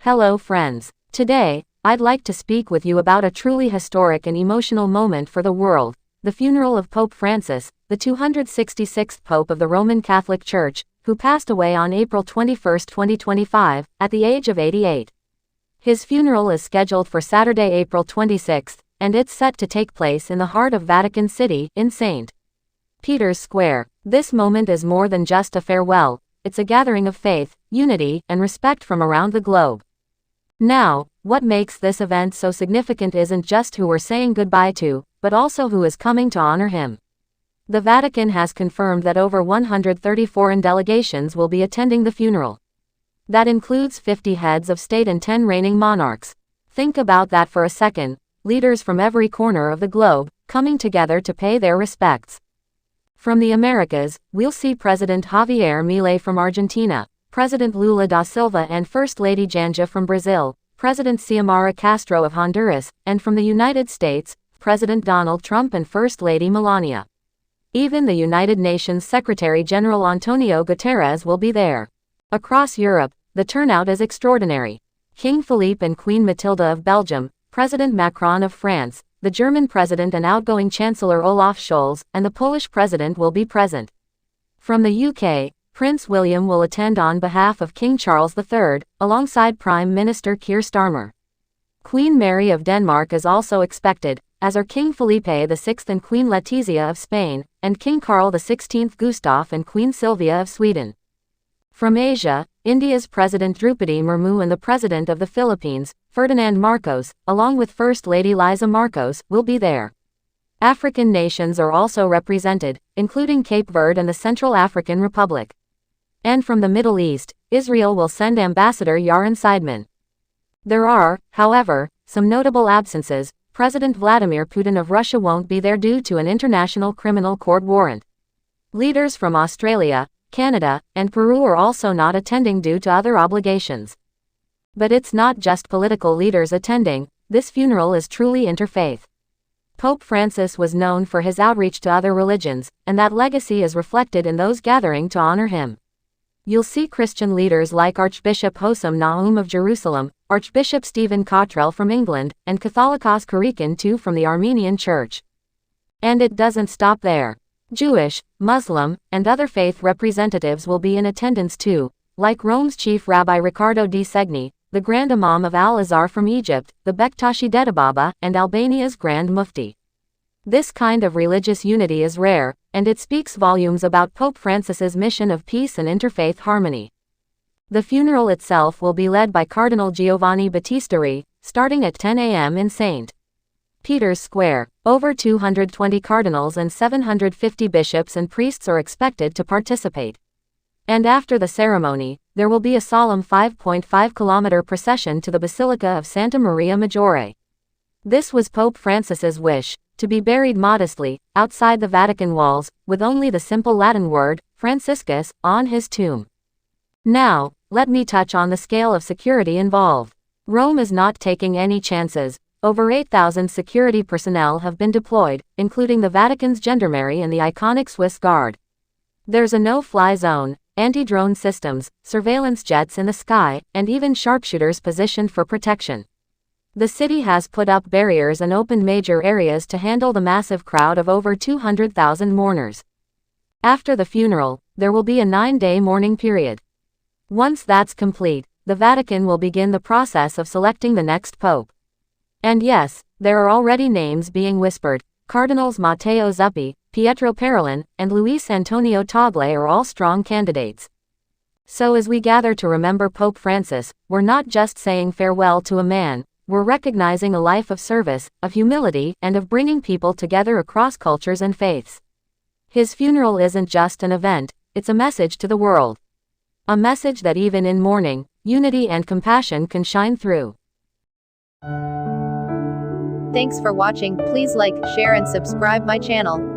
Hello friends. Today, I'd like to speak with you about a truly historic and emotional moment for the world, the funeral of Pope Francis, the 266th Pope of the Roman Catholic Church, who passed away on April 21, 2025, at the age of 88. His funeral is scheduled for Saturday, April 26, and it's set to take place in the heart of Vatican City, in St. Peter's Square. This moment is more than just a farewell, it's a gathering of faith, unity, and respect from around the globe. Now, what makes this event so significant isn't just who we're saying goodbye to, but also who is coming to honor him. The Vatican has confirmed that over 130 foreign delegations will be attending the funeral. That includes 50 heads of state and 10 reigning monarchs. Think about that for a second, leaders from every corner of the globe, coming together to pay their respects. From the Americas, we'll see President Javier Milei from Argentina, President Lula da Silva and First Lady Janja from Brazil, President Xiomara Castro of Honduras, and from the United States, President Donald Trump and First Lady Melania. Even the United Nations Secretary-General Antonio Guterres will be there. Across Europe, the turnout is extraordinary. King Philippe and Queen Matilda of Belgium, President Macron of France, the German President and outgoing Chancellor Olaf Scholz, and the Polish President will be present. From the UK, Prince William will attend on behalf of King Charles III, alongside Prime Minister Keir Starmer. Queen Mary of Denmark is also expected, as are King Felipe VI and Queen Letizia of Spain, and King Carl XVI Gustaf and Queen Sylvia of Sweden. From Asia, India's President Draupadi Murmu and the President of the Philippines, Ferdinand Marcos, along with First Lady Liza Marcos, will be there. African nations are also represented, including Cape Verde and the Central African Republic. And from the Middle East, Israel will send Ambassador Yaron Seidman. There are, however, some notable absences. President Vladimir Putin of Russia won't be there due to an International Criminal Court warrant. Leaders from Australia, Canada, and Peru are also not attending due to other obligations. But it's not just political leaders attending, this funeral is truly interfaith. Pope Francis was known for his outreach to other religions, and that legacy is reflected in those gathering to honor him. You'll see Christian leaders like Archbishop Hosam Naum of Jerusalem, Archbishop Stephen Cottrell from England, and Catholicos Karikin II from the Armenian Church. And it doesn't stop there. Jewish, Muslim, and other faith representatives will be in attendance too, like Rome's Chief Rabbi Riccardo di Segni, the Grand Imam of Al-Azhar from Egypt, the Bektashi Dedababa, and Albania's Grand Mufti. This kind of religious unity is rare, and it speaks volumes about Pope Francis's mission of peace and interfaith harmony. The funeral itself will be led by Cardinal Giovanni Battisteri, starting at 10 a.m. in St. Peter's Square. Over 220 cardinals and 750 bishops and priests are expected to participate. And after the ceremony, there will be a solemn 5.5-kilometer procession to the Basilica of Santa Maria Maggiore. This was Pope Francis's wish, to be buried modestly, outside the Vatican walls, with only the simple Latin word, Franciscus, on his tomb. Now, let me touch on the scale of security involved. Rome is not taking any chances. Over 8,000 security personnel have been deployed, including the Vatican's gendarmerie and the iconic Swiss Guard. There's a no-fly zone, anti-drone systems, surveillance jets in the sky, and even sharpshooters positioned for protection. The city has put up barriers and opened major areas to handle the massive crowd of over 200,000 mourners. After the funeral, there will be a 9-day mourning period. Once that's complete, the Vatican will begin the process of selecting the next pope. And yes, there are already names being whispered. Cardinals Matteo Zuppi, Pietro Parolin, and Luis Antonio Tagle are all strong candidates. So as we gather to remember Pope Francis, we're not just saying farewell to a man, we're recognizing a life of service, of humility, and of bringing people together across cultures and faiths. His funeral isn't just an event, it's a message to the world. A message that even in mourning, unity and compassion can shine through. Thanks for watching. Please like, share and subscribe my channel.